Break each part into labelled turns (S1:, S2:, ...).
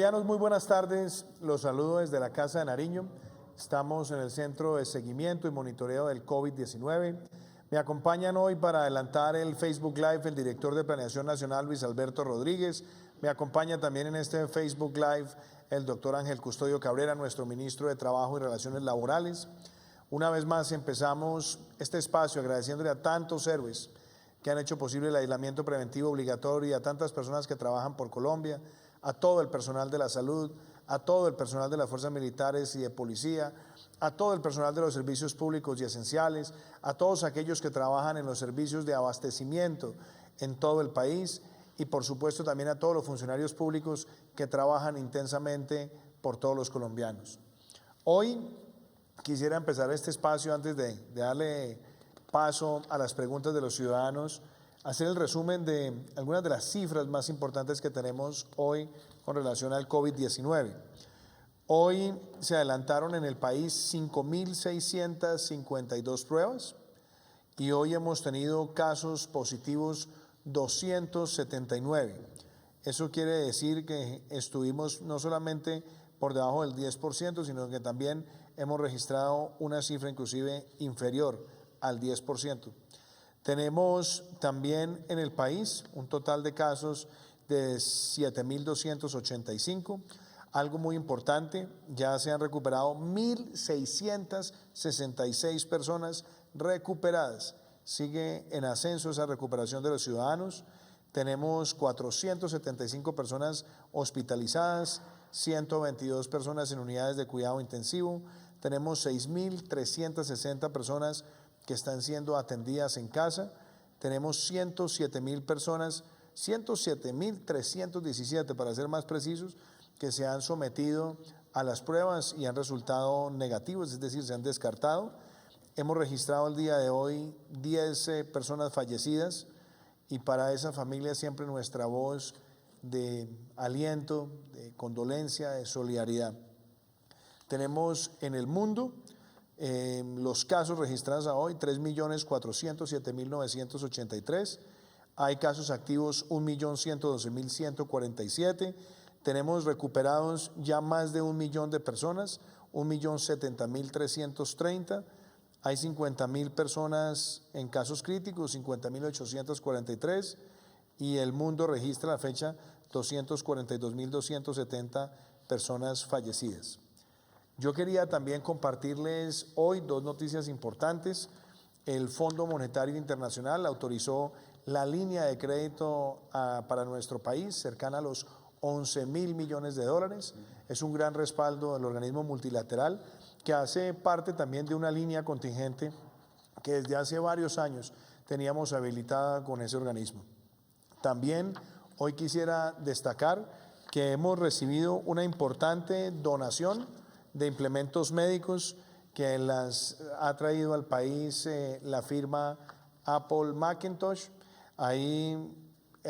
S1: Colombianos, muy buenas tardes. Los saludo desde la Casa de Nariño. Estamos en el Centro de Seguimiento y Monitoreo del COVID-19. Me acompañan hoy para adelantar el Facebook Live el director de Planeación Nacional, Luis Alberto Rodríguez. Me acompaña también en este Facebook Live el doctor Ángel Custodio Cabrera, nuestro ministro de Trabajo y Relaciones Laborales. Una vez más empezamos este espacio agradeciéndole a tantos héroes que han hecho posible el aislamiento preventivo obligatorio y a tantas personas que trabajan por Colombia, a todo el personal de la salud, a todo el personal de las fuerzas militares y de policía, a todo el personal de los servicios públicos y esenciales, a todos aquellos que trabajan en los servicios de abastecimiento en todo el país y por supuesto también a todos los funcionarios públicos que trabajan intensamente por todos los colombianos. Hoy quisiera empezar este espacio antes de darle paso a las preguntas de los ciudadanos, hacer el resumen de algunas de las cifras más importantes que tenemos hoy con relación al COVID-19. Hoy se adelantaron en el país 5.652 pruebas y hoy hemos tenido casos positivos 279. Eso quiere decir que estuvimos no solamente por debajo del 10%, sino que también hemos registrado una cifra inclusive inferior al 10%. Tenemos también en el país un total de casos de 7.285. Algo muy importante, ya se han recuperado 1.666 personas recuperadas. Sigue en ascenso esa recuperación de los ciudadanos. Tenemos 475 personas hospitalizadas, 122 personas en unidades de cuidado intensivo. Tenemos 6.360 personas que están siendo atendidas en casa. Tenemos 107.000 personas, 107.317 para ser más precisos, que se han sometido a las pruebas y han resultado negativos, es decir, se han descartado. Hemos registrado el día de hoy 10 personas fallecidas y para esa familia siempre nuestra voz de aliento, de condolencia, de solidaridad. Tenemos en el mundo los casos registrados a hoy, 3.407.983. Hay casos activos 1.112.147. Tenemos recuperados ya más de 1 millón de personas, 1.070.330. Hay 50.000 personas en casos críticos, 50.843. Y el mundo registra a la fecha 242.270 personas fallecidas. Yo quería también compartirles hoy dos noticias importantes. El Fondo Monetario Internacional autorizó la línea de crédito para nuestro país, cercana a los 11.000 millones de dólares. Es un gran respaldo del organismo multilateral que hace parte también de una línea contingente que desde hace varios años teníamos habilitada con ese organismo. También hoy quisiera destacar que hemos recibido una importante donación de implementos médicos que las ha traído al país la firma Apple Macintosh. Ahí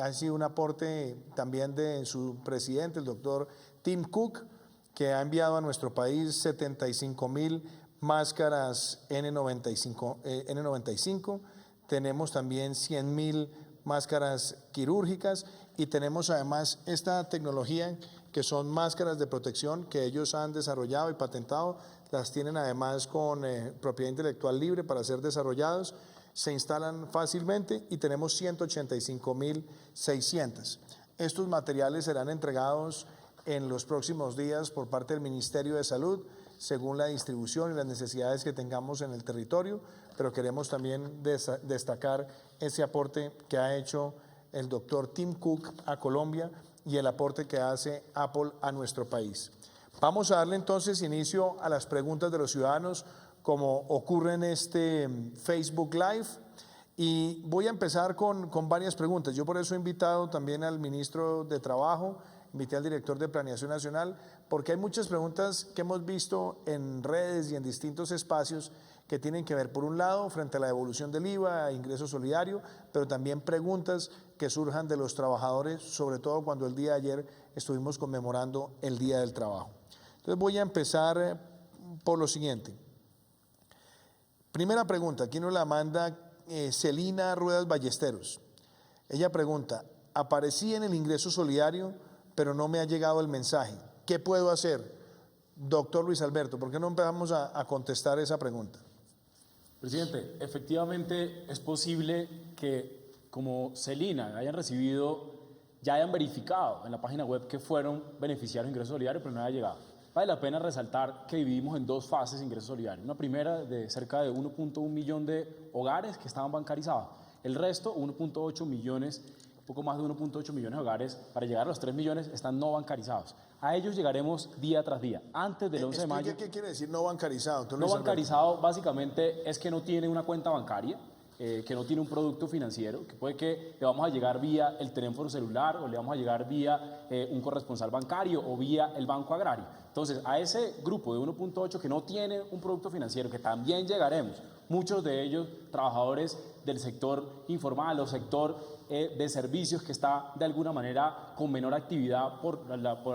S1: ha sido un aporte también de su presidente, el doctor Tim Cook, que ha enviado a nuestro país 75.000 máscaras N95. Tenemos también 100.000 máscaras quirúrgicas y tenemos además esta tecnología que son máscaras de protección que ellos han desarrollado y patentado, las tienen además con propiedad intelectual libre para ser desarrollados, se instalan fácilmente y tenemos 185.600. Estos materiales serán entregados en los próximos días por parte del Ministerio de Salud, según la distribución y las necesidades que tengamos en el territorio, pero queremos también destacar ese aporte que ha hecho el doctor Tim Cook a Colombia y el aporte que hace Apple a nuestro país. Vamos a darle entonces inicio a las preguntas de los ciudadanos, como ocurre en este Facebook Live, y voy a empezar con varias preguntas. Yo por eso he invitado también al ministro de Trabajo, invité al director de Planeación Nacional, porque hay muchas preguntas que hemos visto en redes y en distintos espacios que tienen que ver, por un lado, frente a la devolución del IVA, ingreso solidario, pero también preguntas que surjan de los trabajadores, sobre todo cuando el día de ayer estuvimos conmemorando el Día del Trabajo. Entonces voy a empezar por lo siguiente. Primera pregunta, aquí nos la manda Celina Ruedas Ballesteros. Ella pregunta, aparecía en el ingreso solidario pero no me ha llegado el mensaje. ¿Qué puedo hacer? Doctor Luis Alberto, ¿por qué no empezamos a contestar esa pregunta?
S2: Presidente, efectivamente es posible que como Celina hayan recibido, ya hayan verificado en la página web que fueron beneficiarios de ingreso solidario, pero no haya llegado. Vale la pena resaltar que dividimos en dos fases de ingreso solidario. Una primera de cerca de 1.1 millón de hogares que estaban bancarizados. El resto, 1.8 millones, poco más de 1.8 millones de hogares, para llegar a los 3 millones, están no bancarizados. A ellos llegaremos día tras día, antes del 11 de mayo.
S1: ¿Qué quiere decir no bancarizado?
S2: No bancarizado básicamente es que no tiene una cuenta bancaria, que no tiene un producto financiero, que puede que le vamos a llegar vía el teléfono celular o le vamos a llegar vía un corresponsal bancario o vía el Banco Agrario. Entonces, a ese grupo de 1.8 que no tiene un producto financiero, que también llegaremos, muchos de ellos trabajadores del sector informal o sector de servicios que está de alguna manera con menor actividad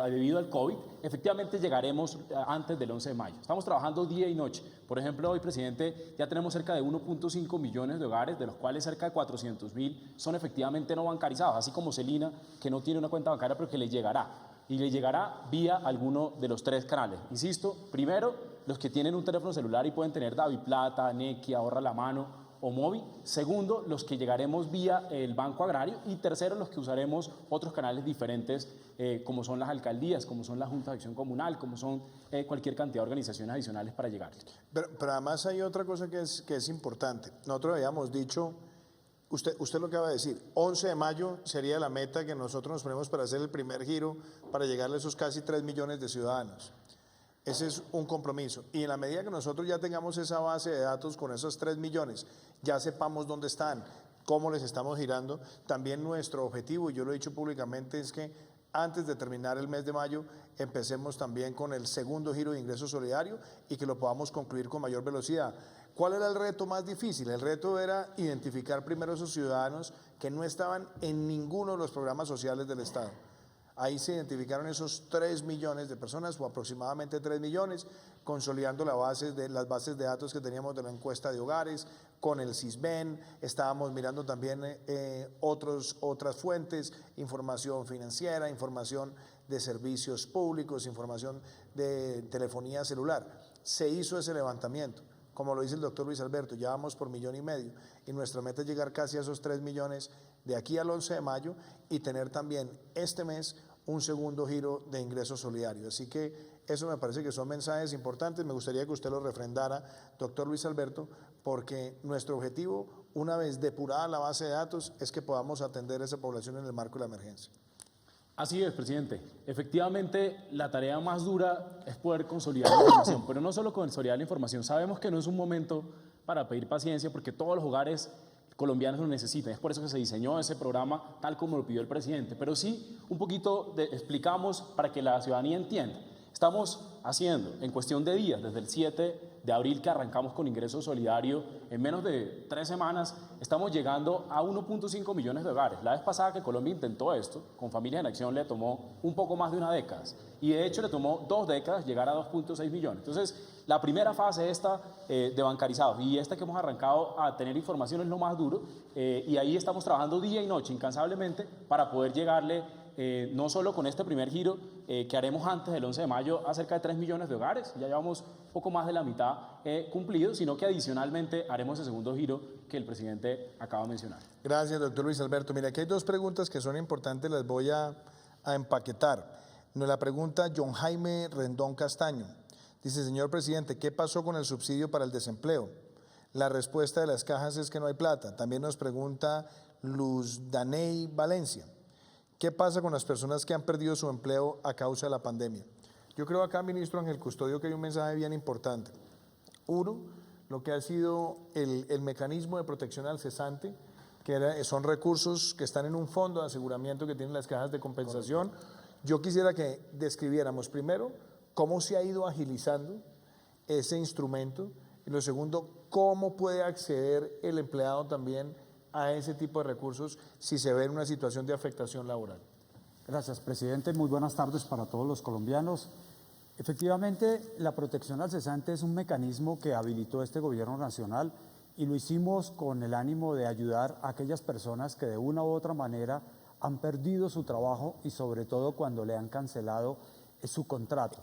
S2: debido al COVID, efectivamente llegaremos antes del 11 de mayo. Estamos trabajando día y noche. Por ejemplo, hoy, presidente, ya tenemos cerca de 1.5 millones de hogares, de los cuales cerca de 400.000 son efectivamente no bancarizados, así como Celina, que no tiene una cuenta bancaria, pero que le llegará. Y le llegará vía alguno de los tres canales. Insisto, primero, los que tienen un teléfono celular y pueden tener DaviPlata, Nequi, Ahorra la Mano o Móvil. Segundo, los que llegaremos vía el Banco Agrario. Y tercero, los que usaremos otros canales diferentes, como son las alcaldías, como son las juntas de acción comunal, como son cualquier cantidad de organizaciones adicionales para llegar.
S1: Pero además hay otra cosa que es importante. Nosotros habíamos dicho, usted lo acaba de decir, 11 de mayo sería la meta que nosotros nos ponemos para hacer el primer giro, para llegarle a esos casi 3 millones de ciudadanos. Ese es un compromiso. Y en la medida que nosotros ya tengamos esa base de datos con esos 3 millones, ya sepamos dónde están, cómo les estamos girando, también nuestro objetivo, y yo lo he dicho públicamente, es que antes de terminar el mes de mayo empecemos también con el segundo giro de ingreso solidario y que lo podamos concluir con mayor velocidad. ¿Cuál era el reto más difícil? El reto era identificar primero a esos ciudadanos que no estaban en ninguno de los programas sociales del Estado. Ahí se identificaron esos 3 millones de personas, o aproximadamente 3 millones, consolidando las bases de datos que teníamos de la encuesta de hogares, con el CISBEN, estábamos mirando también otras fuentes, información financiera, información de servicios públicos, información de telefonía celular. Se hizo ese levantamiento. Como lo dice el doctor Luis Alberto, ya vamos por 1,5 millones y nuestra meta es llegar casi a esos 3 millones de aquí al 11 de mayo y tener también este mes un segundo giro de ingreso solidario. Así que eso me parece que son mensajes importantes. Me gustaría que usted lo refrendara, doctor Luis Alberto, porque nuestro objetivo, una vez depurada la base de datos, es que podamos atender a esa población en el marco de la emergencia.
S2: Así es, presidente. Efectivamente, la tarea más dura es poder consolidar la información, pero no solo consolidar la información. Sabemos que no es un momento para pedir paciencia porque todos los hogares colombianos lo necesitan. Es por eso que se diseñó ese programa tal como lo pidió el presidente. Pero sí, un poquito explicamos para que la ciudadanía entienda. Estamos haciendo, en cuestión de días, desde el 7 de abril que arrancamos con ingreso solidario, en menos de 3 semanas, estamos llegando a 1.5 millones de hogares. La vez pasada que Colombia intentó esto, con Familias en Acción le tomó un poco más de una década. Y de hecho le tomó 2 décadas llegar a 2.6 millones. Entonces, la primera fase esta de bancarizados y esta que hemos arrancado a tener información es lo más duro. Y ahí estamos trabajando día y noche, incansablemente, para poder llegarle no solo con este primer giro que haremos antes del 11 de mayo a cerca de 3 millones de hogares, ya llevamos poco más de la mitad cumplido, sino que adicionalmente haremos el segundo giro que el presidente acaba de mencionar.
S1: Gracias, doctor Luis Alberto. Mira, aquí hay 2 preguntas que son importantes, las voy a empaquetar. Nos la pregunta John Jaime Rendón Castaño. Dice, señor presidente, ¿qué pasó con el subsidio para el desempleo? La respuesta de las cajas es que no hay plata. También nos pregunta Luz Daney Valencia. ¿Qué pasa con las personas que han perdido su empleo a causa de la pandemia? Yo creo acá, ministro Ángel Custodio, que hay un mensaje bien importante. Uno, lo que ha sido el mecanismo de protección al cesante, que son recursos que están en un fondo de aseguramiento que tienen las cajas de compensación. Yo quisiera que describiéramos primero cómo se ha ido agilizando ese instrumento y lo segundo, cómo puede acceder el empleado también a ese tipo de recursos si se ve en una situación de afectación laboral.
S3: Gracias, presidente. Muy buenas tardes para todos los colombianos. Efectivamente, la protección al cesante es un mecanismo que habilitó este gobierno nacional y lo hicimos con el ánimo de ayudar a aquellas personas que de una u otra manera han perdido su trabajo y sobre todo cuando le han cancelado su contrato.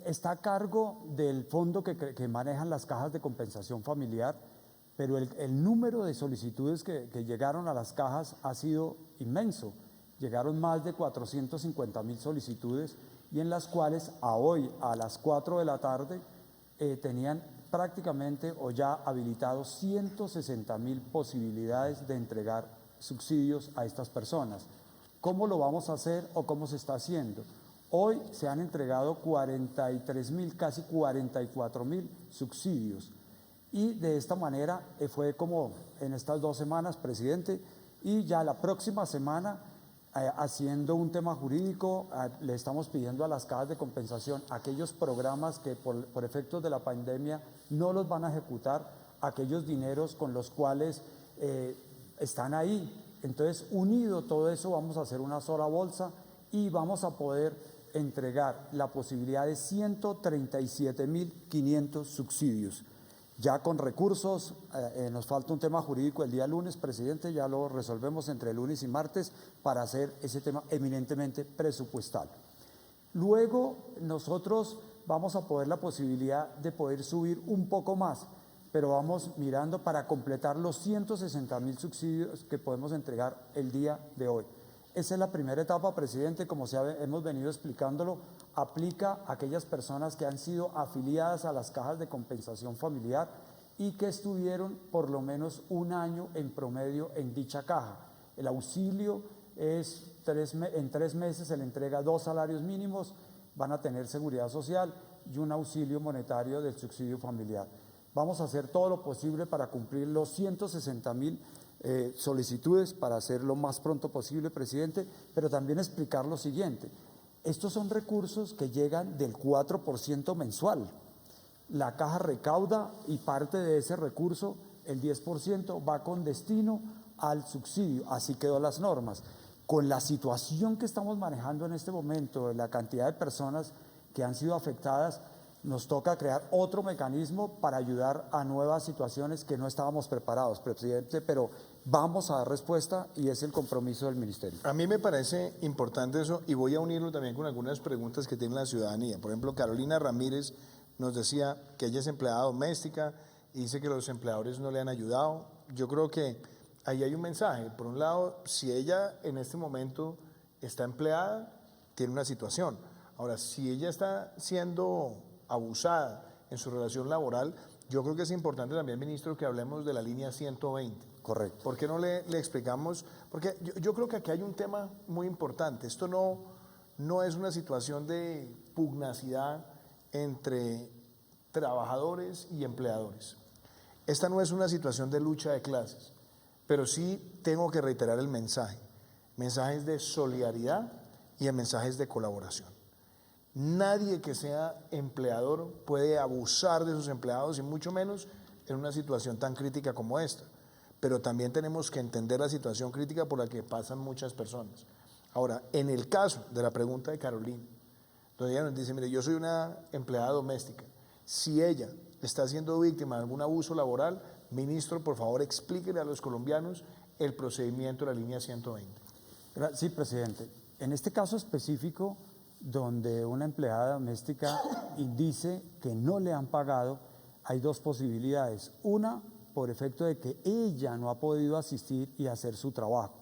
S3: Está a cargo del fondo que manejan las cajas de compensación familiar, pero el número de solicitudes que llegaron a las cajas ha sido inmenso. Llegaron más de 450.000 solicitudes y en las cuales a hoy, a las 4 de la tarde, tenían prácticamente o ya habilitados 160.000 posibilidades de entregar subsidios a estas personas. ¿Cómo lo vamos a hacer o cómo se está haciendo? Hoy se han entregado 43.000, casi 44.000 subsidios. Y de esta manera fue como en estas 2 semanas, presidente, y ya la próxima semana, haciendo un tema jurídico, le estamos pidiendo a las cajas de compensación aquellos programas que por efectos de la pandemia no los van a ejecutar, aquellos dineros con los cuales están ahí. Entonces, unido todo eso, vamos a hacer una sola bolsa y vamos a poder entregar la posibilidad de 137.500 subsidios. Ya con recursos, nos falta un tema jurídico el día lunes, presidente, ya lo resolvemos entre lunes y martes para hacer ese tema eminentemente presupuestal. Luego nosotros vamos a poder la posibilidad de poder subir un poco más, pero vamos mirando para completar los 160.000 subsidios que podemos entregar el día de hoy. Esa es la primera etapa, presidente, como hemos venido explicándolo, aplica a aquellas personas que han sido afiliadas a las cajas de compensación familiar y que estuvieron por lo menos un año en promedio en dicha caja. El auxilio es en 3 meses se le entrega 2 salarios mínimos, van a tener seguridad social y un auxilio monetario del subsidio familiar. Vamos a hacer todo lo posible para cumplir los 160.000 solicitudes para hacerlo lo más pronto posible, presidente, pero también explicar lo siguiente. Estos son recursos que llegan del 4% mensual. La caja recauda y parte de ese recurso, el 10%, va con destino al subsidio. Así quedó las normas. Con la situación que estamos manejando en este momento, la cantidad de personas que han sido afectadas, nos toca crear otro mecanismo para ayudar a nuevas situaciones que no estábamos preparados, presidente, pero vamos a dar respuesta y es el compromiso del ministerio.
S1: A mí me parece importante eso y voy a unirlo también con algunas preguntas que tiene la ciudadanía. Por ejemplo, Carolina Ramírez nos decía que ella es empleada doméstica y dice que los empleadores no le han ayudado. Yo creo que ahí hay un mensaje. Por un lado, si ella en este momento está empleada, tiene una situación. Ahora, si ella está siendo abusada en su relación laboral, yo creo que es importante también, ministro, que hablemos de la línea 120.
S3: Correcto.
S1: ¿Por qué no le explicamos? Porque yo creo que aquí hay un tema muy importante. Esto no es una situación de pugnacidad entre trabajadores y empleadores. Esta no es una situación de lucha de clases, pero sí tengo que reiterar el mensaje. Mensajes de solidaridad y mensajes de colaboración. Nadie que sea empleador puede abusar de sus empleados y mucho menos en una situación tan crítica como esta. Pero también tenemos que entender la situación crítica por la que pasan muchas personas. Ahora, en el caso de la pregunta de Carolina, donde ella nos dice, mire, yo soy una empleada doméstica, si ella está siendo víctima de algún abuso laboral, ministro, por favor, explíquele a los colombianos el procedimiento de la línea 120.
S3: Sí, presidente. En este caso específico, donde una empleada doméstica dice que no le han pagado, hay 2 posibilidades. Una, por efecto de que ella no ha podido asistir y hacer su trabajo.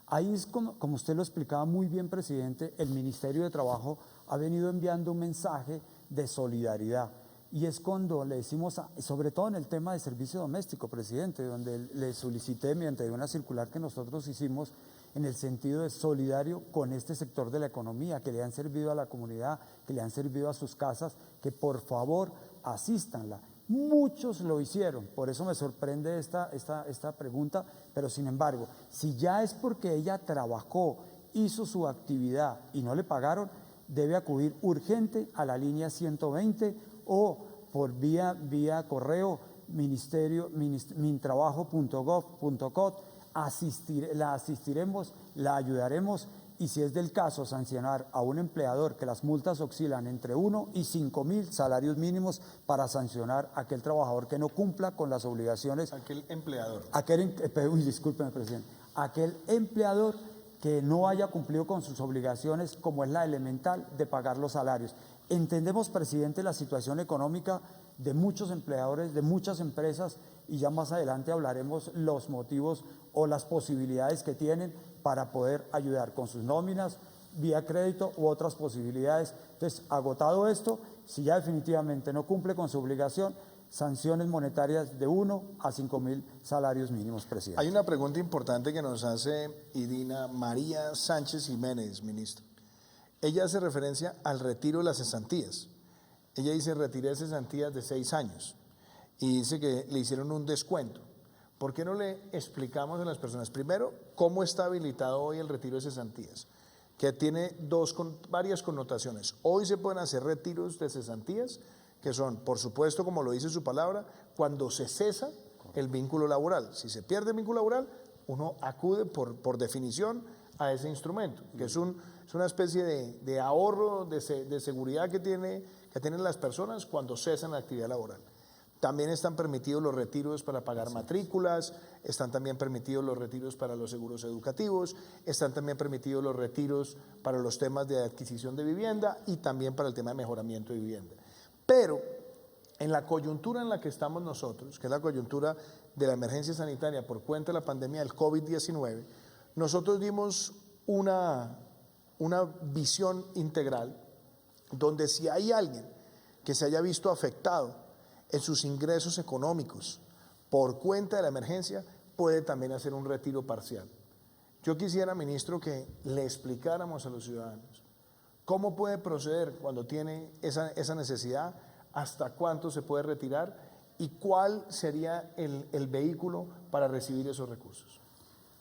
S3: Ahí es como usted lo explicaba muy bien, presidente, el Ministerio de Trabajo ha venido enviando un mensaje de solidaridad. Y es cuando le decimos, sobre todo en el tema de servicio doméstico, presidente, donde le solicité mediante una circular que nosotros hicimos en el sentido de solidario con este sector de la economía, que le han servido a la comunidad, que le han servido a sus casas, que por favor asístanla. Muchos lo hicieron, por eso me sorprende esta pregunta, pero sin embargo, si ya es porque ella trabajó, hizo su actividad y no le pagaron, debe acudir urgente a la línea 120 o por vía correo mintrabajo.gov.co, la asistiremos, la ayudaremos y si es del caso sancionar a un empleador que las multas oscilan entre 1 y 5.000 salarios mínimos para sancionar a aquel trabajador que no cumpla con las obligaciones.
S1: Aquel empleador.
S3: Discúlpeme, presidente. aquel empleador que no haya cumplido con sus obligaciones, como es la elemental de pagar los salarios. Entendemos, presidente, la situación económica de muchos empleadores, de muchas empresas, y ya más adelante hablaremos los motivos o las posibilidades que tienen para poder ayudar con sus nóminas, vía crédito u otras posibilidades. Entonces, agotado esto, si ya definitivamente no cumple con su obligación, sanciones monetarias de 1 a 5.000 salarios mínimos, presidente.
S1: Hay una pregunta importante que nos hace Irina María Sánchez Jiménez, ministro. Ella hace referencia al retiro de las cesantías. Ella dice, retiré cesantías de 6 años y dice que le hicieron un descuento. ¿Por qué no le explicamos a las personas, primero, cómo está habilitado hoy el retiro de cesantías? Que tiene varias connotaciones. Hoy se pueden hacer retiros de cesantías, que son, por supuesto, como lo dice su palabra, cuando se cesa el vínculo laboral. Si se pierde el vínculo laboral, uno acude por definición a ese instrumento, que es una especie de ahorro, de seguridad que tienen las personas cuando cesan la actividad laboral. También están permitidos los retiros para pagar matrículas, están también permitidos los retiros para los seguros educativos, están también permitidos los retiros para los temas de adquisición de vivienda y también para el tema de mejoramiento de vivienda. Pero en la coyuntura en la que estamos nosotros, que es la coyuntura de la emergencia sanitaria por cuenta de la pandemia del COVID-19, nosotros dimos una visión integral donde si hay alguien que se haya visto afectado en sus ingresos económicos por cuenta de la emergencia, puede también hacer un retiro parcial. Yo quisiera, ministro, que le explicáramos a los ciudadanos cómo puede proceder cuando tiene esa necesidad, hasta cuánto se puede retirar y cuál sería el vehículo para recibir esos recursos.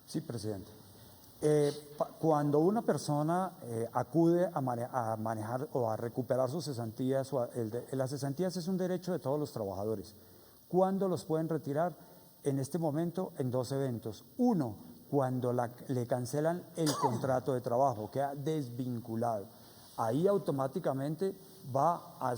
S3: Sí, presidente. Cuando una persona acude a manejar o a recuperar sus cesantías, las cesantías es un derecho de todos los trabajadores. ¿Cuándo los pueden retirar? En este momento, en 2 eventos. Uno, cuando le cancelan el contrato de trabajo, queda desvinculado. Ahí automáticamente va a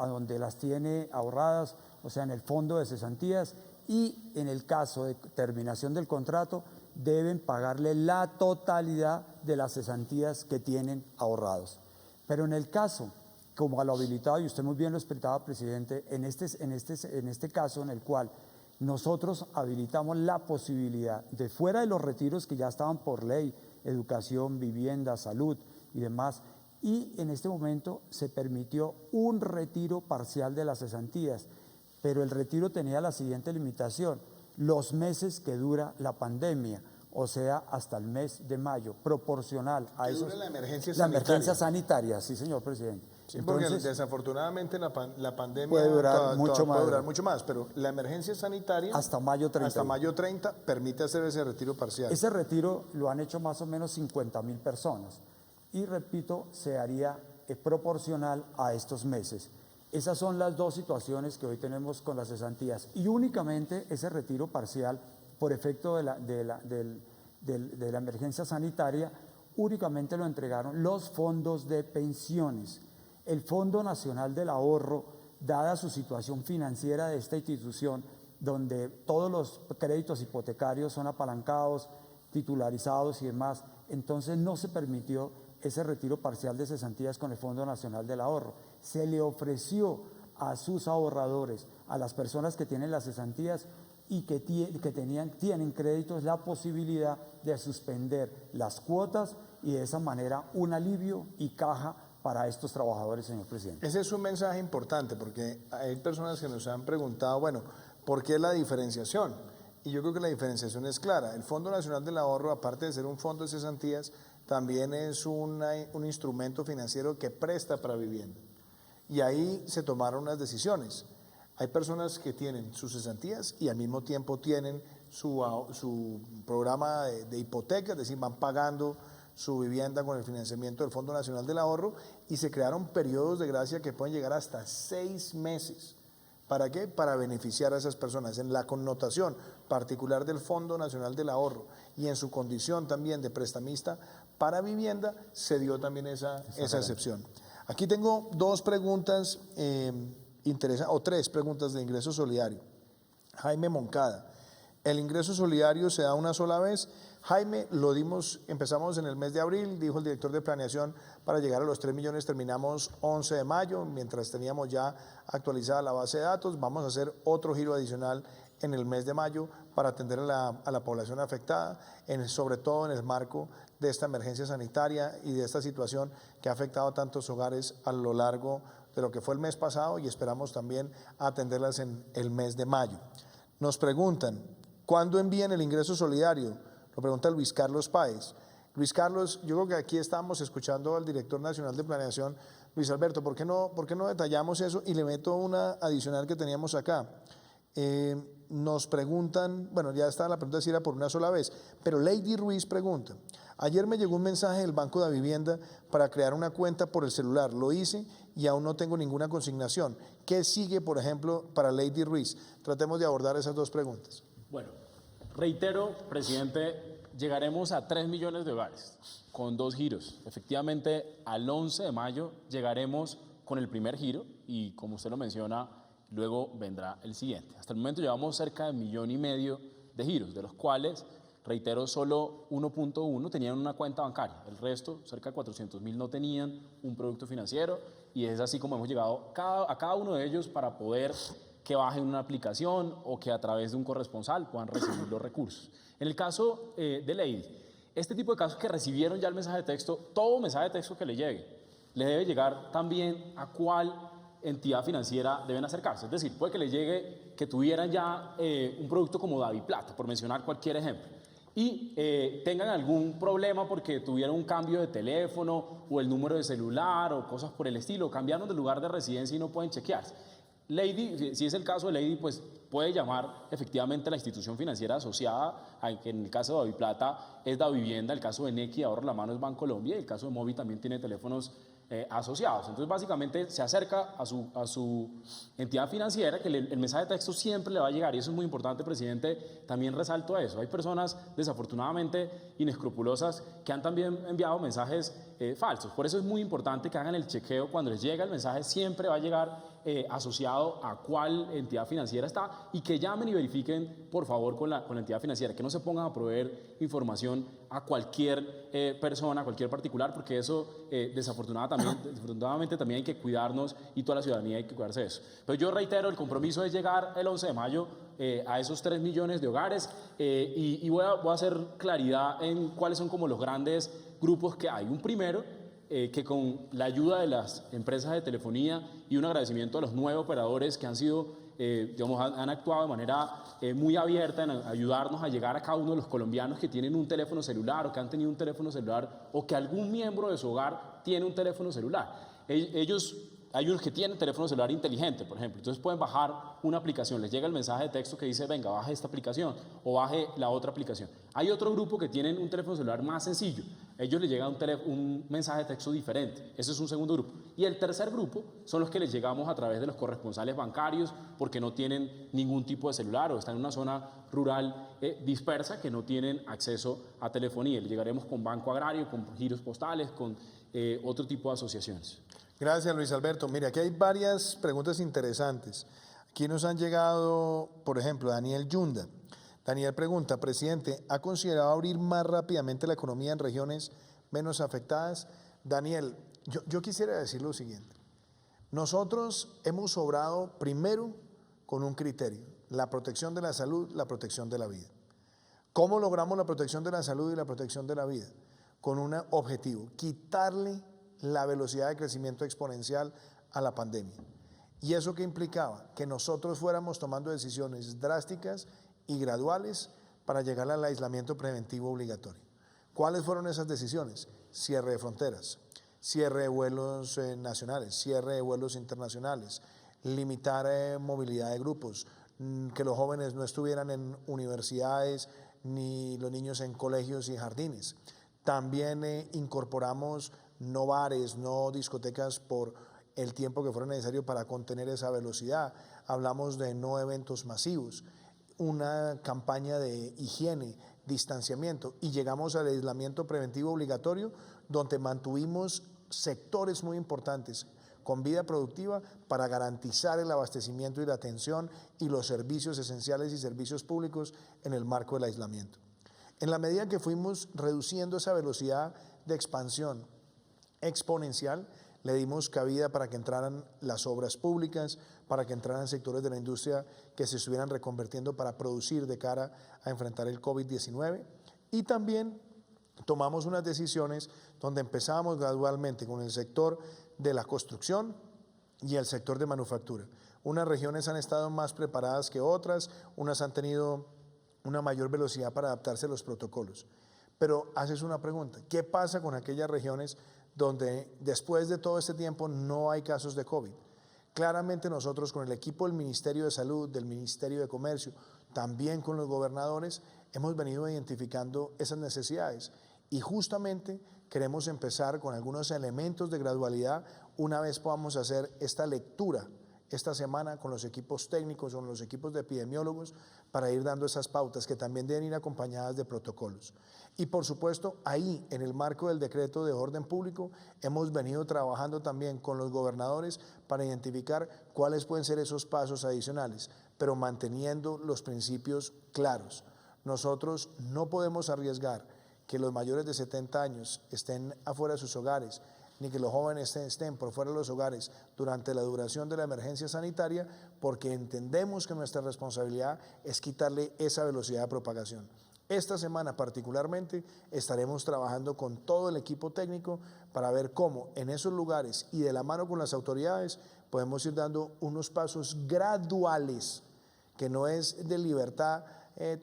S3: donde las tiene ahorradas, o sea, en el fondo de cesantías, y en el caso de terminación del contrato, deben pagarle la totalidad de las cesantías que tienen ahorrados. Pero en el caso, como a lo habilitado, y usted muy bien lo explicaba, presidente, en este caso en el cual nosotros habilitamos la posibilidad de, fuera de los retiros que ya estaban por ley, educación, vivienda, salud y demás, y en este momento se permitió un retiro parcial de las cesantías, pero el retiro tenía la siguiente limitación: los meses que dura la pandemia, o sea, hasta el mes de mayo, proporcional a eso.
S1: La emergencia
S3: sanitaria. La emergencia
S1: sanitaria,
S3: sí, señor presidente.
S1: Sí, entonces, porque desafortunadamente la pandemia
S3: puede durar
S1: mucho más, pero la emergencia sanitaria
S3: hasta mayo 30.
S1: Hasta mayo 30 permite hacer ese retiro parcial.
S3: Ese retiro lo han hecho más o menos 50.000 personas y, repito, se haría proporcional a estos meses. Esas son las dos situaciones que hoy tenemos con las cesantías, y únicamente ese retiro parcial por efecto de la emergencia sanitaria únicamente lo entregaron los fondos de pensiones. El Fondo Nacional del Ahorro, dada su situación financiera de esta institución, donde todos los créditos hipotecarios son apalancados, titularizados y demás, entonces no se permitió ese retiro parcial de cesantías con el Fondo Nacional del Ahorro. Se le ofreció a sus ahorradores, a las personas que tienen las cesantías y que tienen créditos, la posibilidad de suspender las cuotas y de esa manera un alivio y caja para estos trabajadores, señor presidente.
S1: Ese es un mensaje importante, porque hay personas que nos han preguntado, bueno, ¿por qué la diferenciación? Y yo creo que la diferenciación es clara. El Fondo Nacional del Ahorro, aparte de ser un fondo de cesantías, también es un instrumento financiero que presta para vivienda. Y ahí se tomaron unas decisiones. Hay personas que tienen sus cesantías y al mismo tiempo tienen su programa de hipoteca, es decir, van pagando su vivienda con el financiamiento del Fondo Nacional del Ahorro, y se crearon periodos de gracia que pueden llegar hasta 6 meses. ¿Para qué? Para beneficiar a esas personas. En la connotación particular del Fondo Nacional del Ahorro y en su condición también de prestamista para vivienda, se dio también esa excepción. Aquí tengo 2 preguntas interesantes, o 3 preguntas de ingreso solidario. Jaime Moncada. El ingreso solidario se da una sola vez. Jaime, lo dimos, empezamos en el mes de abril, dijo el director de planeación, para llegar a los 3 millones terminamos 11 de mayo, mientras teníamos ya actualizada la base de datos. Vamos a hacer otro giro adicional en el mes de mayo para atender a la población afectada, sobre todo en el marco de esta emergencia sanitaria y de esta situación que ha afectado a tantos hogares a lo largo de lo que fue el mes pasado, y esperamos también atenderlas en el mes de mayo. Nos preguntan, ¿cuándo envían el ingreso solidario? Lo pregunta Luis Carlos Páez. Luis Carlos, yo creo que aquí estamos escuchando al director nacional de planeación, Luis Alberto, ¿por qué no detallamos eso? Y le meto una adicional que teníamos acá. Nos preguntan, bueno, ya está la pregunta si era por una sola vez, pero Lady Ruiz pregunta, ayer me llegó un mensaje del Banco de Vivienda para crear una cuenta por el celular, lo hice y aún no tengo ninguna consignación. ¿Qué sigue, por ejemplo, para Lady Ruiz? Tratemos de abordar esas dos preguntas.
S2: Bueno, reitero, presidente, llegaremos a 3 millones de hogares con 2 giros. Efectivamente, al 11 de mayo llegaremos con el primer giro y, como usted lo menciona, luego vendrá el siguiente. Hasta el momento llevamos cerca de 1,5 millones de giros, de los cuales, reitero, solo 1.1 tenían una cuenta bancaria. El resto, cerca de 400.000, no tenían un producto financiero, y es así como hemos llegado a cada uno de ellos para poder que bajen una aplicación o que a través de un corresponsal puedan recibir los recursos. En el caso de Lady, este tipo de casos que recibieron ya el mensaje de texto, todo mensaje de texto que le llegue, le debe llegar también a cuál entidad financiera deben acercarse. Es decir, puede que le llegue que tuvieran ya un producto como DaviPlata, por mencionar cualquier ejemplo, y tengan algún problema porque tuvieron un cambio de teléfono o el número de celular o cosas por el estilo, cambiaron de lugar de residencia y no pueden chequearse. Lady, si es el caso de Lady, pues puede llamar efectivamente a la institución financiera asociada, que en el caso de DaviPlata es Davivienda, el caso de Nequi, Ahorro la Mano es Bancolombia, y el caso de Movi también tiene teléfonos asociados. Entonces, básicamente, se acerca a su entidad financiera, que el mensaje de texto siempre le va a llegar, y eso es muy importante, presidente. También resalto eso. Hay personas, desafortunadamente, inescrupulosas, que han también enviado mensajes falsos. Por eso es muy importante que hagan el chequeo. Cuando les llega el mensaje, siempre va a llegar asociado a cuál entidad financiera está, y que llamen y verifiquen, por favor, con la entidad financiera, que no se pongan a proveer información a cualquier persona, a cualquier particular, porque eso desafortunadamente también hay que cuidarnos, y toda la ciudadanía hay que cuidarse de eso. Pero yo reitero, el compromiso es llegar el 11 de mayo a esos 3 millones de hogares, y voy a hacer claridad en cuáles son como los grandes grupos que hay. Un primero, que con la ayuda de las empresas de telefonía y un agradecimiento a los 9 operadores que han sido, han actuado de manera muy abierta en ayudarnos a llegar a cada uno de los colombianos que tienen un teléfono celular o que han tenido un teléfono celular o que algún miembro de su hogar tiene un teléfono celular. Hay unos que tienen teléfono celular inteligente, por ejemplo, entonces pueden bajar una aplicación, les llega el mensaje de texto que dice, venga, baje esta aplicación o baje la otra aplicación. Hay otro grupo que tienen un teléfono celular más sencillo, ellos les llega un mensaje de texto diferente, ese es un segundo grupo. Y el tercer grupo son los que les llegamos a través de los corresponsales bancarios, porque no tienen ningún tipo de celular o están en una zona rural dispersa que no tienen acceso a telefonía. Les llegaremos con Banco Agrario, con giros postales, con otro tipo de asociaciones.
S1: Gracias, Luis Alberto. Mire, aquí hay varias preguntas interesantes. Aquí nos han llegado, por ejemplo, Daniel Yunda. Daniel pregunta, presidente, ¿ha considerado abrir más rápidamente la economía en regiones menos afectadas? Daniel, yo quisiera decir lo siguiente. Nosotros hemos obrado primero con un criterio, la protección de la salud, la protección de la vida. ¿Cómo logramos la protección de la salud y la protección de la vida? Con un objetivo, quitarle la velocidad de crecimiento exponencial a la pandemia. ¿Y eso qué implicaba? Que nosotros fuéramos tomando decisiones drásticas y graduales para llegar al aislamiento preventivo obligatorio. ¿Cuáles fueron esas decisiones? Cierre de fronteras, cierre de vuelos nacionales, cierre de vuelos internacionales, limitar movilidad de grupos, que los jóvenes no estuvieran en universidades ni los niños en colegios y jardines. También incorporamos no bares, no discotecas por el tiempo que fuera necesario para contener esa velocidad. Hablamos de no eventos masivos, una campaña de higiene, distanciamiento, y llegamos al aislamiento preventivo obligatorio, donde mantuvimos sectores muy importantes con vida productiva para garantizar el abastecimiento y la atención y los servicios esenciales y servicios públicos en el marco del aislamiento. En la medida que fuimos reduciendo esa velocidad de expansión exponencial, le dimos cabida para que entraran las obras públicas, para que entraran sectores de la industria que se estuvieran reconvirtiendo para producir de cara a enfrentar el COVID-19, y también tomamos unas decisiones donde empezamos gradualmente con el sector de la construcción y el sector de manufactura. Unas regiones han estado más preparadas que otras, unas han tenido una mayor velocidad para adaptarse a los protocolos. Pero haces una pregunta, ¿qué pasa con aquellas regiones donde después de todo este tiempo no hay casos de COVID? Claramente nosotros con el equipo del Ministerio de Salud, del Ministerio de Comercio, también con los gobernadores, hemos venido identificando esas necesidades y justamente queremos empezar con algunos elementos de gradualidad una vez podamos hacer esta lectura esta semana con los equipos técnicos, con los equipos de epidemiólogos, para ir dando esas pautas que también deben ir acompañadas de protocolos. Y por supuesto, ahí, en el marco del decreto de orden público, hemos venido trabajando también con los gobernadores para identificar cuáles pueden ser esos pasos adicionales, pero manteniendo los principios claros. Nosotros no podemos arriesgar que los mayores de 70 años estén afuera de sus hogares, ni que los jóvenes estén por fuera de los hogares durante la duración de la emergencia sanitaria, porque entendemos que nuestra responsabilidad es quitarle esa velocidad de propagación. Esta semana particularmente estaremos trabajando con todo el equipo técnico para ver cómo en esos lugares y de la mano con las autoridades podemos ir dando unos pasos graduales, que no es de libertad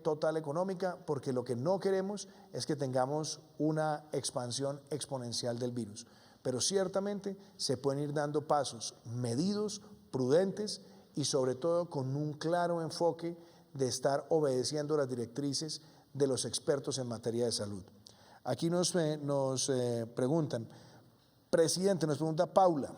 S1: total económica, porque lo que no queremos es que tengamos una expansión exponencial del virus. Pero ciertamente se pueden ir dando pasos medidos, prudentes y sobre todo con un claro enfoque de estar obedeciendo las directrices de los expertos en materia de salud. Aquí nos preguntan, presidente, nos pregunta Paula,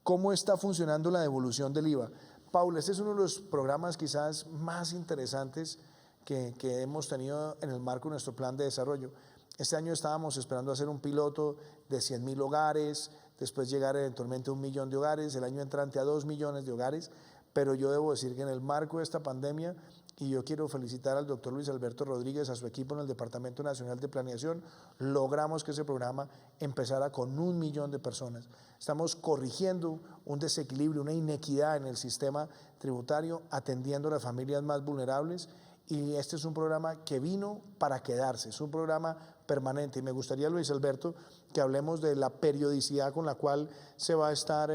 S1: ¿cómo está funcionando la devolución del IVA? Paula, este es uno de los programas quizás más interesantes que hemos tenido en el marco de nuestro plan de desarrollo. Este año estábamos esperando hacer un piloto de 100.000 hogares, después llegar eventualmente a 1 millón de hogares, el año entrante a 2 millones de hogares, pero yo debo decir que en el marco de esta pandemia, y yo quiero felicitar al doctor Luis Alberto Rodríguez, a su equipo en el Departamento Nacional de Planeación, logramos que ese programa empezara con 1 millón de personas. Estamos corrigiendo un desequilibrio, una inequidad en el sistema tributario, atendiendo a las familias más vulnerables, y este es un programa que vino para quedarse, es un programa permanente. Y me gustaría, Luis Alberto, que hablemos de la periodicidad con la cual se va a estar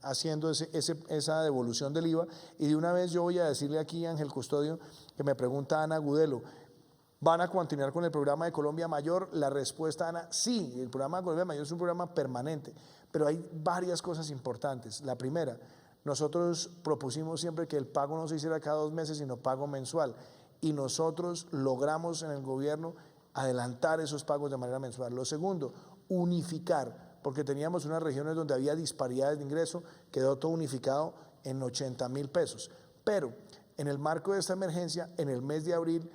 S1: haciendo esa devolución del IVA. Y de una vez yo voy a decirle aquí a Ángel Custodio, que me pregunta Ana Gudelo, ¿van a continuar con el programa de Colombia Mayor? La respuesta, Ana, sí, el programa de Colombia Mayor es un programa permanente, pero hay varias cosas importantes. La primera, nosotros propusimos siempre que el pago no se hiciera cada 2 meses, sino pago mensual. Y nosotros logramos en el gobierno adelantar esos pagos de manera mensual. Lo segundo, unificar, porque teníamos unas regiones donde había disparidades de ingreso, quedó todo unificado en 80.000 pesos. Pero en el marco de esta emergencia, en el mes de abril,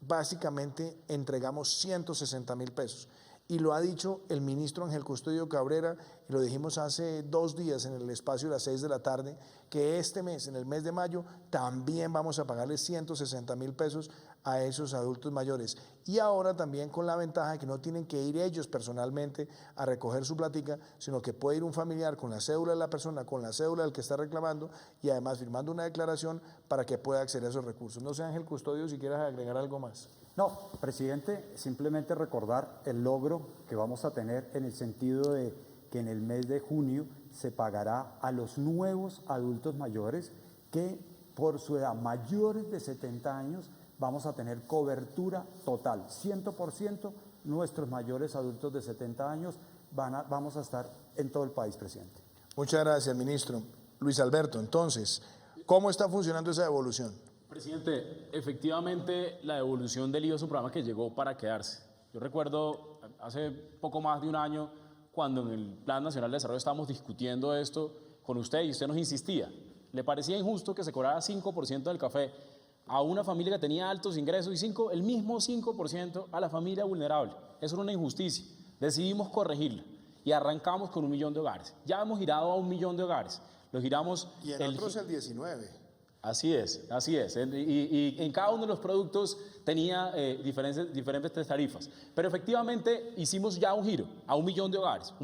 S1: básicamente entregamos 160.000 pesos. Y lo ha dicho el ministro Ángel Custodio Cabrera, y lo dijimos hace 2 días en el espacio de las 6 de la tarde, que este mes, en el mes de mayo, también vamos a pagarle 160.000 pesos a esos adultos mayores. Y ahora también con la ventaja de que no tienen que ir ellos personalmente a recoger su platica, sino que puede ir un familiar con la cédula de la persona, con la cédula del que está reclamando, y además firmando una declaración para que pueda acceder a esos recursos. No sé, Ángel Custodio, si quieres agregar algo más.
S3: No, presidente, simplemente recordar el logro que vamos a tener en el sentido de que en el mes de junio se pagará a los nuevos adultos mayores que por su edad mayores de 70 años vamos a tener cobertura total, 100% nuestros mayores adultos de 70 años vamos a estar en todo el país, presidente.
S1: Muchas gracias, ministro. Luis Alberto, entonces, ¿cómo está funcionando esa devolución?
S2: Presidente, efectivamente la devolución del IVA es un programa que llegó para quedarse. Yo recuerdo hace poco más de un año cuando en el Plan Nacional de Desarrollo estábamos discutiendo esto con usted y usted nos insistía. ¿Le parecía injusto que se cobrara 5% del café a una familia que tenía altos ingresos y el mismo 5% a la familia vulnerable? Eso era una injusticia. Decidimos corregirla y arrancamos con 1 millón de hogares. Ya hemos girado a 1 millón de hogares. Lo giramos.
S1: Y en otros el 19.
S2: Así es, así es. Y en cada uno de los productos tenía diferentes tarifas. Pero efectivamente hicimos ya un giro a 1 millón de hogares.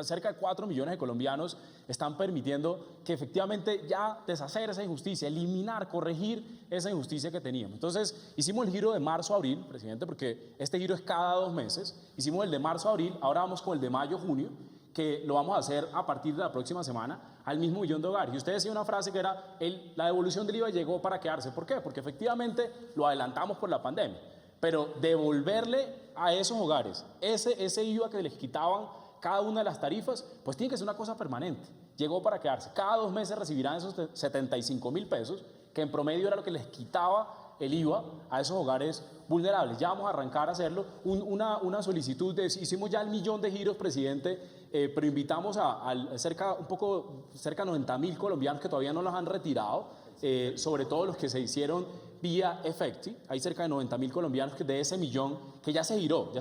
S2: Cerca de 4 millones de colombianos están permitiendo que efectivamente ya deshacer esa injusticia, eliminar, corregir esa injusticia que teníamos. Entonces hicimos el giro de marzo a abril, presidente, porque este giro es cada 2 meses. Hicimos el de marzo a abril, ahora vamos con el de mayo a junio, que lo vamos a hacer a partir de la próxima semana al mismo millón de hogares. Y usted decía una frase que era, la devolución del IVA llegó para quedarse. ¿Por qué? Porque efectivamente lo adelantamos por la pandemia. Pero devolverle a esos hogares ese IVA que les quitaban cada una de las tarifas, pues tiene que ser una cosa permanente. Llegó para quedarse. Cada 2 meses recibirán esos 75.000 pesos, que en promedio era lo que les quitaba el IVA a esos hogares vulnerables. Ya vamos a arrancar a hacerlo. Una solicitud, hicimos ya el 1 millón de giros, presidente, pero invitamos a cerca de 90.000 colombianos que todavía no los han retirado, sobre todo los que se hicieron vía Efecti. Hay cerca de 90.000 colombianos que de ese 1 millón que ya se miró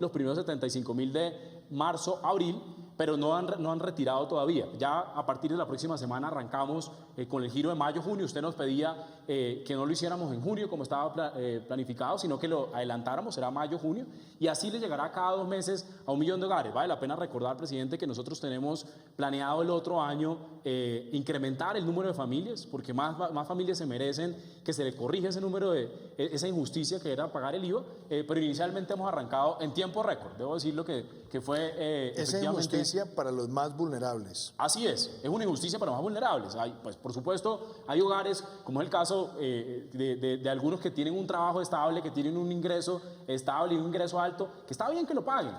S2: los primeros 75.000 de marzo, abril, pero no han retirado todavía. Ya a partir de la próxima semana arrancamos con el giro de mayo, junio. Usted nos pedía que no lo hiciéramos en junio como estaba planificado, sino que lo adelantáramos, será mayo, junio, y así le llegará cada 2 meses a 1 millón de hogares. Vale la pena recordar, presidente, que nosotros tenemos planeado el otro año incrementar el número de familias, porque más familias se merecen que se le corrija ese número esa injusticia que era pagar el IVA, pero inicialmente hemos arrancado en tiempo récord. Debo decirlo que fue
S1: Esa injusticia para los más vulnerables.
S2: Así es una injusticia para los más vulnerables. Pues, por supuesto, hay hogares, como es el caso de algunos que tienen un trabajo estable, que tienen un ingreso estable y un ingreso alto, que está bien que lo paguen,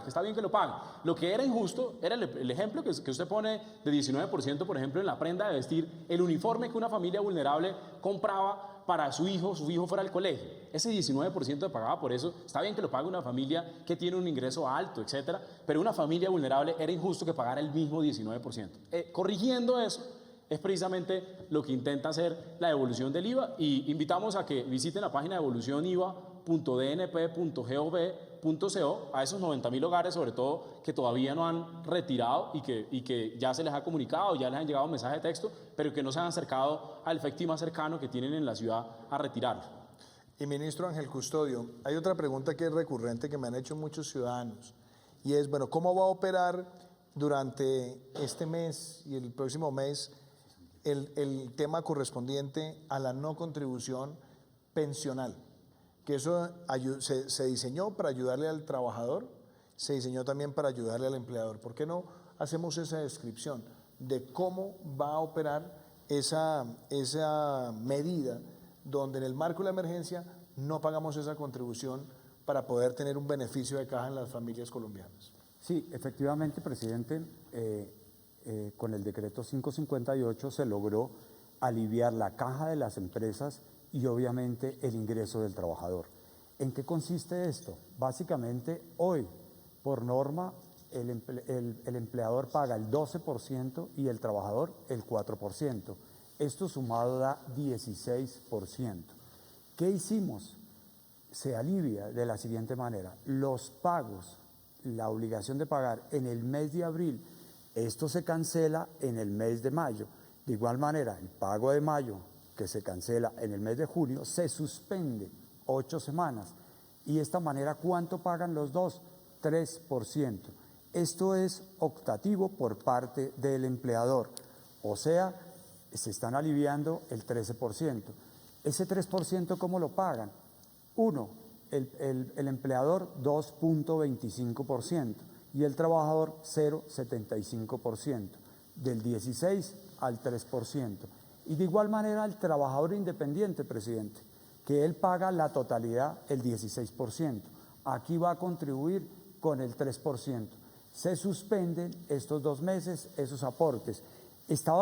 S2: Lo que era injusto era el ejemplo que usted pone de 19%, por ejemplo, en la prenda de vestir, el uniforme que una familia vulnerable compraba para su hijo fuera al colegio. Ese 19% pagaba por eso. Está bien que lo pague una familia que tiene un ingreso alto, etcétera, pero una familia vulnerable era injusto que pagara el mismo 19%. Corrigiendo eso es precisamente lo que intenta hacer la devolución del IVA, y invitamos a que visiten la página de devolucioniva.dnp.gov.co a esos 90.000 hogares, sobre todo, que todavía no han retirado y que ya se les ha comunicado, ya les han llegado mensajes de texto, pero que no se han acercado al efectivo más cercano que tienen en la ciudad a retirarlo.
S1: Y ministro Ángel Custodio, hay otra pregunta que es recurrente que me han hecho muchos ciudadanos, y es, bueno, ¿cómo va a operar durante este mes y el próximo mes el tema correspondiente a la no contribución pensional? Que eso se diseñó para ayudarle al trabajador, se diseñó también para ayudarle al empleador. ¿Por qué no hacemos esa descripción de cómo va a operar esa medida donde en el marco de la emergencia no pagamos esa contribución para poder tener un beneficio de caja en las familias colombianas?
S3: Sí, efectivamente, presidente, con el decreto 558 se logró aliviar la caja de las empresas y obviamente el ingreso del trabajador. ¿En qué consiste esto? Básicamente, hoy, por norma, el empleador paga el 12% y el trabajador el 4%. Esto sumado da 16%. ¿Qué hicimos? Se alivia de la siguiente manera. Los pagos, la obligación de pagar en el mes de abril, esto se cancela en el mes de mayo. De igual manera, el pago de mayo, que se cancela en el mes de junio, se suspende 8 semanas. Y de esta manera, ¿cuánto pagan los dos? 3%. Esto es optativo por parte del empleador. O sea, se están aliviando el 13%. Ese 3%, ¿cómo lo pagan? Uno, el empleador 2.25% y el trabajador 0.75%, del 16 al 3%. Y de igual manera el trabajador independiente, presidente, que él paga la totalidad, el 16%. Aquí va a contribuir con el 3%. Se suspenden estos 2 meses esos aportes.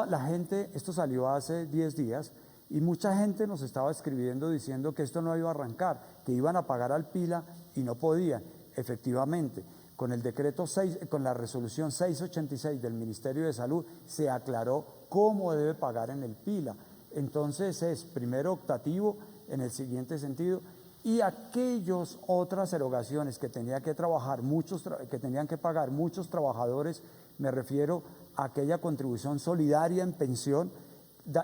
S3: La gente, esto salió hace 10 días, y mucha gente nos estaba escribiendo diciendo que esto no iba a arrancar, que iban a pagar al PILA y no podían. Efectivamente, con el decreto 6, con la resolución 686 del Ministerio de Salud, se aclaró cómo debe pagar en el PILA. Entonces es primero optativo en el siguiente sentido, y aquellas otras erogaciones que tenían que pagar muchos trabajadores, me refiero a aquella contribución solidaria en pensión,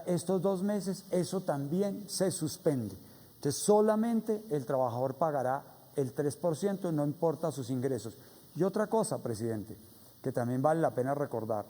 S3: estos 2 meses, eso también se suspende. Entonces, solamente el trabajador pagará el 3%, no importa sus ingresos. Y otra cosa, presidente, que también vale la pena recordar,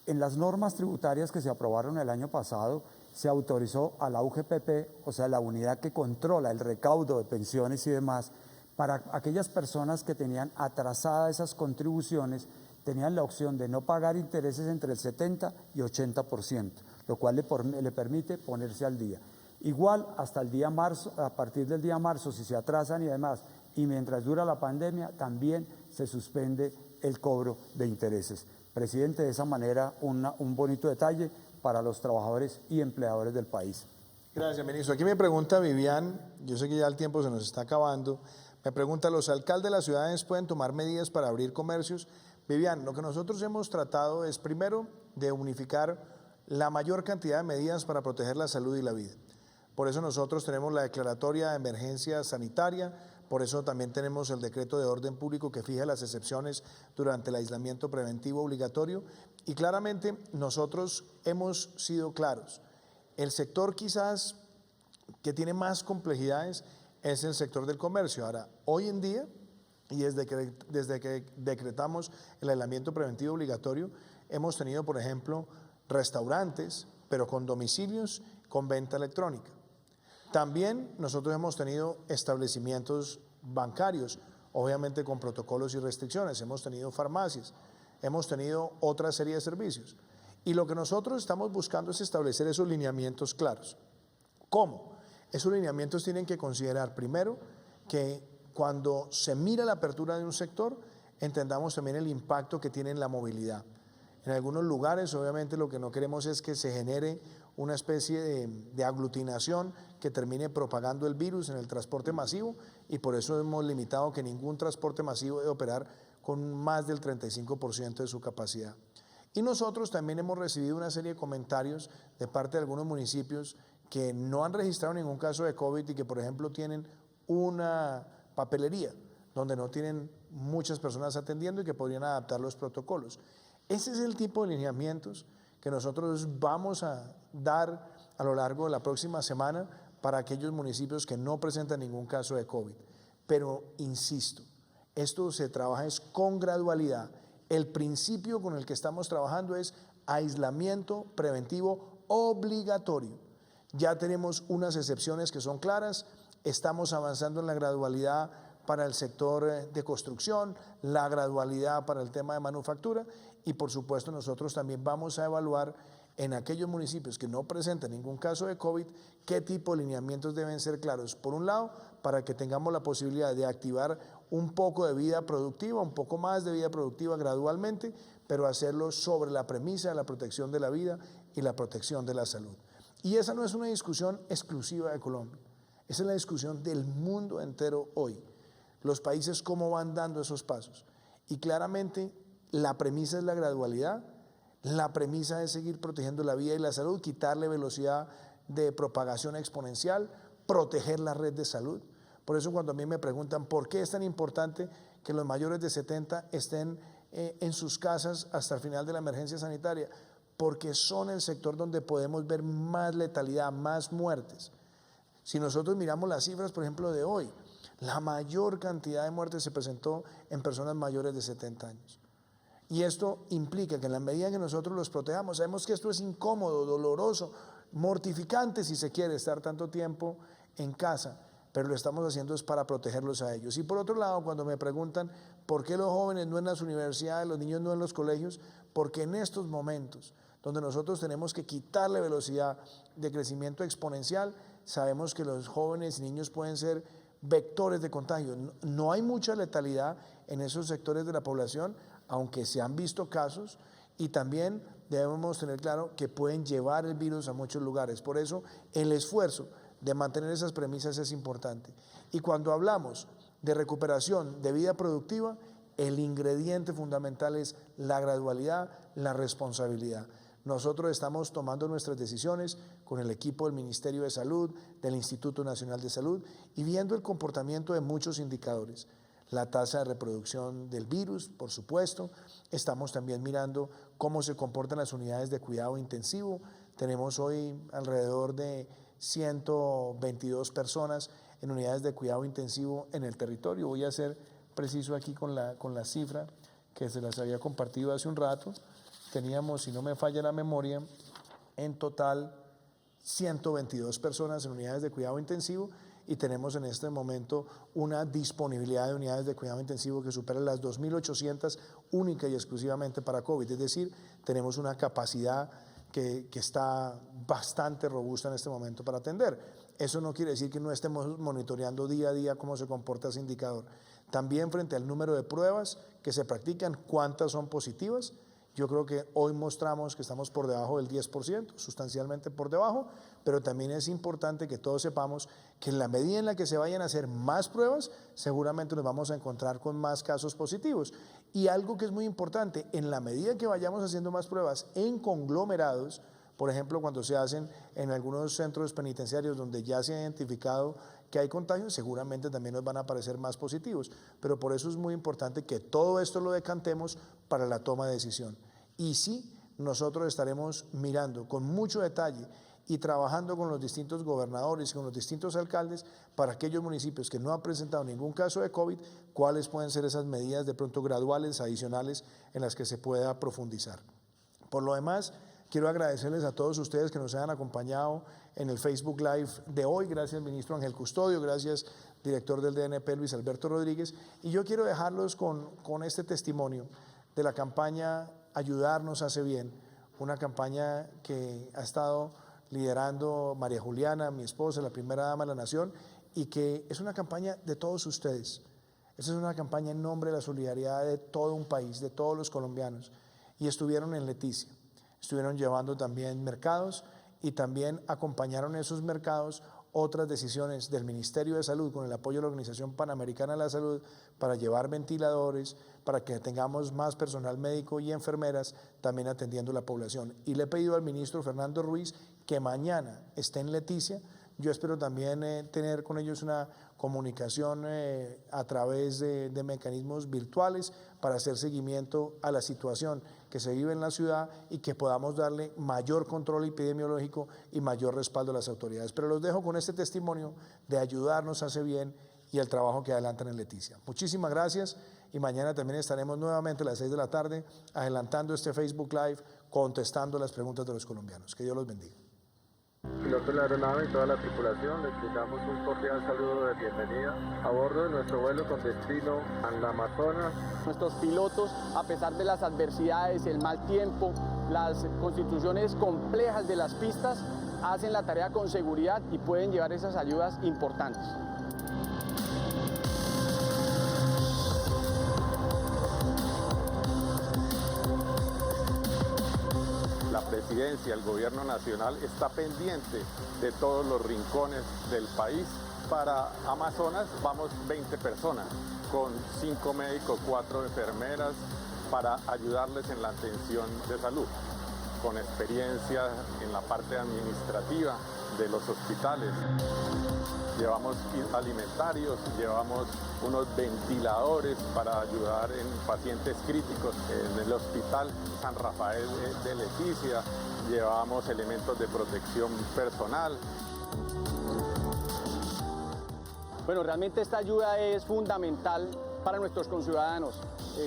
S3: en las normas tributarias que se aprobaron el año pasado, se autorizó a la UGPP, o sea, la unidad que controla el recaudo de pensiones y demás, para aquellas personas que tenían atrasadas esas contribuciones, tenían la opción de no pagar intereses entre el 70 y 80%, lo cual le permite ponerse al día. Igual hasta el día marzo, a partir del día marzo, si se atrasan y demás, y mientras dura la pandemia, también se suspende el cobro de intereses. Presidente, de esa manera un bonito detalle para los trabajadores y empleadores del país.
S1: Gracias, ministro. Aquí me pregunta Vivian, yo sé que ya el tiempo se nos está acabando, me pregunta, ¿los alcaldes de las ciudades pueden tomar medidas para abrir comercios? Vivian, lo que nosotros hemos tratado es primero de unificar la mayor cantidad de medidas para proteger la salud y la vida. Por eso nosotros tenemos la declaratoria de emergencia sanitaria, por eso también tenemos el decreto de orden público que fija las excepciones durante el aislamiento preventivo obligatorio y claramente nosotros hemos sido claros. El sector quizás que tiene más complejidades es el sector del comercio. Ahora, hoy en día, y desde que decretamos el aislamiento preventivo obligatorio, hemos tenido, por ejemplo, restaurantes, pero con domicilios, con venta electrónica. También nosotros hemos tenido establecimientos bancarios, obviamente con protocolos y restricciones, hemos tenido farmacias, hemos tenido otra serie de servicios. Y lo que nosotros estamos buscando es establecer esos lineamientos claros. ¿Cómo? Esos lineamientos tienen que considerar primero que cuando se mira la apertura de un sector, entendamos también el impacto que tiene en la movilidad. En algunos lugares, obviamente, lo que no queremos es que se genere una especie de aglutinación que termine propagando el virus en el transporte masivo y por eso hemos limitado que ningún transporte masivo debe operar con más del 35% de su capacidad. Y nosotros también hemos recibido una serie de comentarios de parte de algunos municipios que no han registrado ningún caso de COVID y que, por ejemplo, tienen una papelería donde no tienen muchas personas atendiendo y que podrían adaptar los protocolos. Ese es el tipo de lineamientos que nosotros vamos a dar a lo largo de la próxima semana para aquellos municipios que no presentan ningún caso de COVID. Pero, insisto, esto se trabaja es con gradualidad. El principio con el que estamos trabajando es aislamiento preventivo obligatorio. Ya tenemos unas excepciones que son claras, estamos avanzando en la gradualidad para el sector de construcción, la gradualidad para el tema de manufactura y por supuesto nosotros también vamos a evaluar en aquellos municipios que no presentan ningún caso de COVID, qué tipo de lineamientos deben ser claros. Por un lado, para que tengamos la posibilidad de activar un poco de vida productiva, un poco más de vida productiva gradualmente, pero hacerlo sobre la premisa de la protección de la vida y la protección de la salud. Y esa no es una discusión exclusiva de Colombia, esa es la discusión del mundo entero hoy. Los países cómo van dando esos pasos. Y claramente la premisa es la gradualidad, la premisa es seguir protegiendo la vida y la salud, quitarle velocidad de propagación exponencial, proteger la red de salud. Por eso cuando a mí me preguntan por qué es tan importante que los mayores de 70 estén en sus casas hasta el final de la emergencia sanitaria, porque son el sector donde podemos ver más letalidad, más muertes. Si nosotros miramos las cifras, por ejemplo, de hoy, la mayor cantidad de muertes se presentó en personas mayores de 70 años. Y esto implica que en la medida que nosotros los protejamos, sabemos que esto es incómodo, doloroso, mortificante si se quiere estar tanto tiempo en casa, pero lo estamos haciendo es para protegerlos a ellos. Y por otro lado, cuando me preguntan por qué los jóvenes no en las universidades, los niños no en los colegios, porque en estos momentos donde nosotros tenemos que quitarle velocidad de crecimiento exponencial, sabemos que los jóvenes y niños pueden ser vectores de contagio. No hay mucha letalidad en esos sectores de la población, aunque se han visto casos, y también debemos tener claro que pueden llevar el virus a muchos lugares. Por eso el esfuerzo de mantener esas premisas es importante. Y cuando hablamos de recuperación de vida productiva, el ingrediente fundamental es la gradualidad, la responsabilidad. Nosotros estamos tomando nuestras decisiones con el equipo del Ministerio de Salud, del Instituto Nacional de Salud y viendo el comportamiento de muchos indicadores. La tasa de reproducción del virus, por supuesto. Estamos también mirando cómo se comportan las unidades de cuidado intensivo. Tenemos hoy alrededor de 122 personas en unidades de cuidado intensivo en el territorio. Voy a ser preciso aquí con la cifra que se las había compartido hace un rato. Teníamos, si no me falla la memoria, en total 122 personas en unidades de cuidado intensivo y tenemos en este momento una disponibilidad de unidades de cuidado intensivo que supera las 2.800 única y exclusivamente para COVID. Es decir, tenemos una capacidad que está bastante robusta en este momento para atender. Eso no quiere decir que no estemos monitoreando día a día cómo se comporta ese indicador. También frente al número de pruebas que se practican, cuántas son positivas. Yo creo que hoy mostramos que estamos por debajo del 10%, sustancialmente por debajo, pero también es importante que todos sepamos que en la medida en la que se vayan a hacer más pruebas, seguramente nos vamos a encontrar con más casos positivos. Y algo que es muy importante, en la medida que vayamos haciendo más pruebas en conglomerados, por ejemplo, cuando se hacen en algunos centros penitenciarios donde ya se ha identificado que hay contagios, seguramente también nos van a aparecer más positivos. Pero por eso es muy importante que todo esto lo decantemos para la toma de decisión. Y sí, nosotros estaremos mirando con mucho detalle y trabajando con los distintos gobernadores y con los distintos alcaldes para aquellos municipios que no han presentado ningún caso de COVID, cuáles pueden ser esas medidas de pronto graduales, adicionales, en las que se pueda profundizar. Por lo demás, quiero agradecerles a todos ustedes que nos hayan acompañado en el Facebook Live de hoy. Gracias, ministro Ángel Custodio, gracias, director del DNP, Luis Alberto Rodríguez. Y yo quiero dejarlos con este testimonio de la campaña Ayudarnos hace bien, una campaña que ha estado liderando María Juliana, mi esposa, la primera dama de la nación, y que es una campaña de todos ustedes. Esa es una campaña en nombre de la solidaridad de todo un país, de todos los colombianos. Y estuvieron en Leticia, estuvieron llevando también mercados y también acompañaron esos mercados otras decisiones del Ministerio de Salud con el apoyo de la Organización Panamericana de la Salud para llevar ventiladores, para que tengamos más personal médico y enfermeras también atendiendo a la población. Y le he pedido al ministro Fernando Ruiz que mañana esté en Leticia. Yo espero también tener con ellos una comunicación a través de mecanismos virtuales para hacer seguimiento a la situación que se vive en la ciudad y que podamos darle mayor control epidemiológico y mayor respaldo a las autoridades. Pero los dejo con este testimonio de Ayudarnos hace bien y el trabajo que adelantan en Leticia. Muchísimas gracias y mañana también estaremos nuevamente a las 6 de la tarde adelantando este Facebook Live, contestando las preguntas de los colombianos. Que Dios los bendiga.
S4: Piloto de la aeronave y toda la tripulación, les brindamos un cordial saludo de bienvenida a bordo de nuestro vuelo con destino al Amazonas.
S5: Nuestros pilotos, a pesar de las adversidades, el mal tiempo, las constituciones complejas de las pistas, hacen la tarea con seguridad y pueden llevar esas ayudas importantes.
S4: La presidencia, el gobierno nacional está pendiente de todos los rincones del país. Para Amazonas vamos 20 personas, con 5 médicos, 4 enfermeras, para ayudarles en la atención de salud, con experiencia en la parte administrativa de los hospitales. Llevamos alimentarios, llevamos unos ventiladores para ayudar en pacientes críticos en el Hospital San Rafael de Leticia. Llevamos elementos de protección personal.
S5: Bueno, realmente esta ayuda es fundamental para nuestros conciudadanos,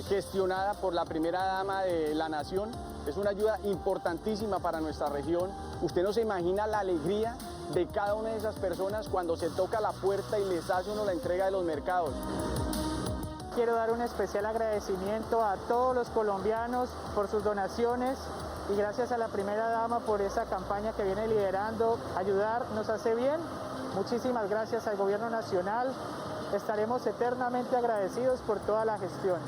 S5: gestionada por la primera dama de la nación. Es una ayuda importantísima para nuestra región. Usted no se imagina la alegría de cada una de esas personas cuando se toca la puerta y les hace uno la entrega de los mercados.
S6: Quiero dar un especial agradecimiento a todos los colombianos por sus donaciones y gracias a la primera dama por esa campaña que viene liderando. Ayudar nos hace bien. Muchísimas gracias al Gobierno Nacional. Estaremos eternamente agradecidos por toda la gestión.